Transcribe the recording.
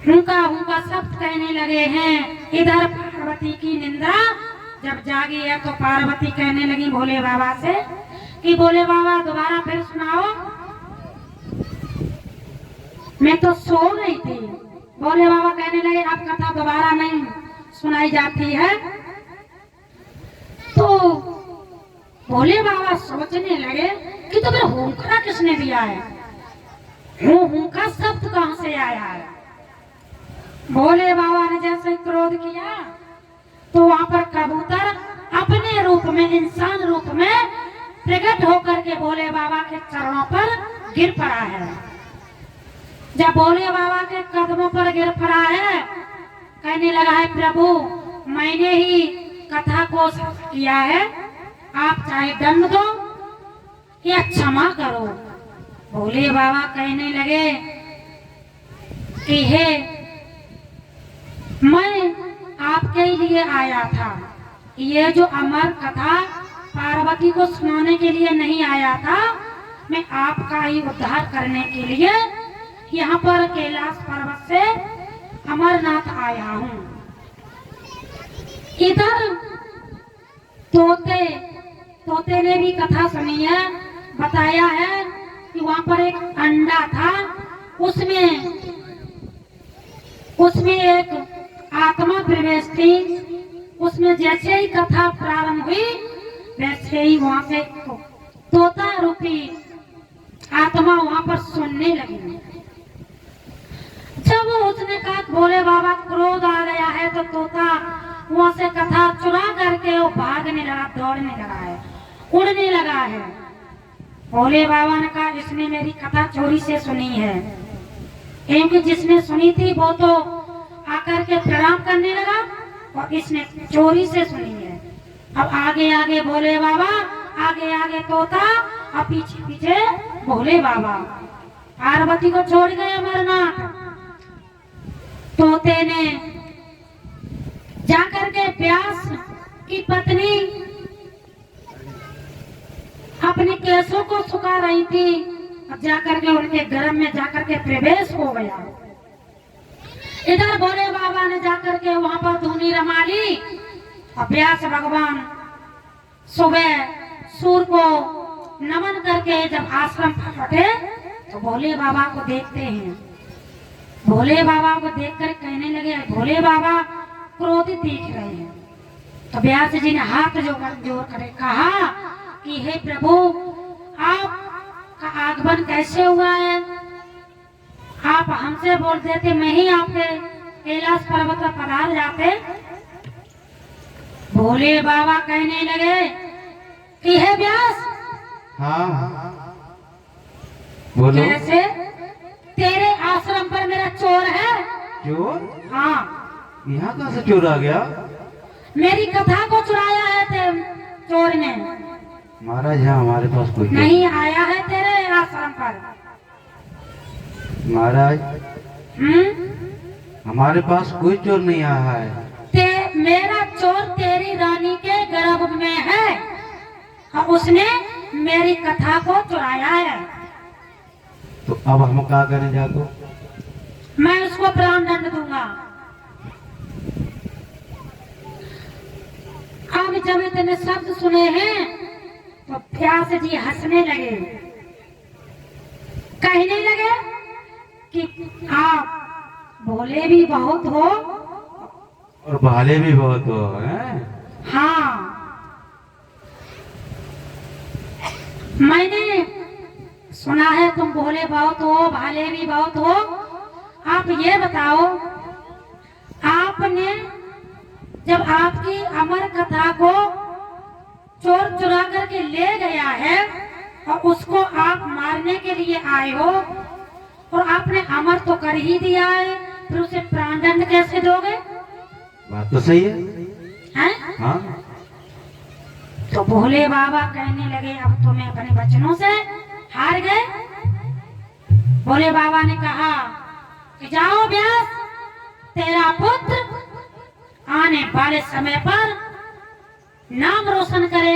हुंका शब्द कहने लगे हैं। इधर पार्वती की निंदा जब जागी है तो पार्वती कहने लगी भोले बाबा से कि भोले बाबा दोबारा फिर सुनाओ। मैं तो सो गई थी। भोले बाबा कहने लगे अब कथा दोबारा नहीं सुनाई जाती है। तो भोले बाबा सोचने लगे कि तो फिर हुंका किसने दिया है, हुंका शब्द कहां से आया है। भोले बाबा ने जैसे क्रोध किया तो वहां पर कबूतर अपने रूप में, इंसान रूप में प्रकट होकर के भोले बाबा के चरणों पर गिर पड़ा है। जब भोले बाबा के कदमों पर गिर पड़ा है, कहने लगा है प्रभु मैंने ही कथा को किया है, आप चाहे दंड दो या क्षमा करो। भोले बाबा कहने लगे कि हे मैं आपके लिए आया था, ये जो अमर कथा पार्वती को सुनाने के लिए नहीं आया था, मैं आपका ही उद्धार करने के लिए यहाँ पर कैलाश पर्वत से अमरनाथ आया हूँ। इधर तोते ने भी कथा सुनी है। बताया है कि वहाँ पर एक अंडा था, उसमें एक आत्मा प्रवेश थी। उसमें जैसे ही कथा प्रारंभ हुई वैसे ही वहाँ से तोता रूपी आत्मा वहाँ पर सुनने लगी। जब उसने कहा भोले बाबा क्रोध आ गया है तो तोता वहाँ से कथा चुरा करके वो भागने लगा, दौड़ने लगा है, उड़ने लगा है। भोले बाबा ने कहा इसने मेरी कथा चोरी से सुनी है, क्योंकि जिसने सुनी थी वो तो आकर के प्रणाम करने लगा और इसने चोरी से सुनी है। अब आगे आगे भोले बाबा, आगे आगे तोता और पीछे पीछे भोले बाबा। पार्वती को छोड़ गए अमरनाथ। तोते ने जाकर के व्यास की पत्नी अपने केसों को सुखा रही थी, अब जाकर के उनके गर्भ में जाकर के प्रवेश हो गया। इधर भोले बाबा ने जाकर के वहां पर धुनी रमा ली। और व्यास भगवान सुबह सूर्य को नमन करके जब आश्रम पहुंचे तो भोले बाबा को देखते हैं। भोले बाबा को देखकर कहने लगे भोले बाबा क्रोधित दिख रहे हैं। तो व्यास जी ने हाथ जोड़ कर कहा कि हे प्रभु आपका आगमन कैसे हुआ है, आप हमसे बोल देते मैं ही आपके कैलाश पर्वत पर पधार जाते। भोले बाबा कहने लगे कि हे व्यास। हाँ बोलो। कैसे तेरे आश्रम पर मेरा चोर है। चोर? हाँ। यहाँ कहाँ से चोर आ गया? मेरी कथा को चुराया है चोर ने। महाराज यहाँ हमारे पास कोई नहीं आया है तेरे आश्रम पर। महाराज हमारे पास कोई चोर नहीं आया है। मेरा चोर तेरी रानी के गर्भ में है और उसने मेरी कथा को चुराया है। तो अब हम क्या करें जाको? मैं उसको प्राण दंड दूंगा। अब जब इतने शब्द सुने हैं तो व्यास जी हंसने लगे, कहने लगे कि आप भोले भी बहुत हो और भाले भी बहुत हो हैं? हाँ। मैंने सुना है तुम भोले बहुत हो, भाले भी बहुत हो। आप ये बताओ, आपने जब आपकी अमर कथा को चोर चुरा करके ले गया है और उसको आप मारने के लिए आए हो और आपने अमर तो कर ही दिया है, फिर उसे प्राण दंड कैसे दोगे? बात तो सही है। हैं? हाँ। तो भोले बाबा कहने लगे अब तुम्हें अपने वचनों से हार गए। भोले बाबा ने कहा कि जाओ व्यास, तेरा पुत्र आने वाले समय पर नाम रोशन करेगा।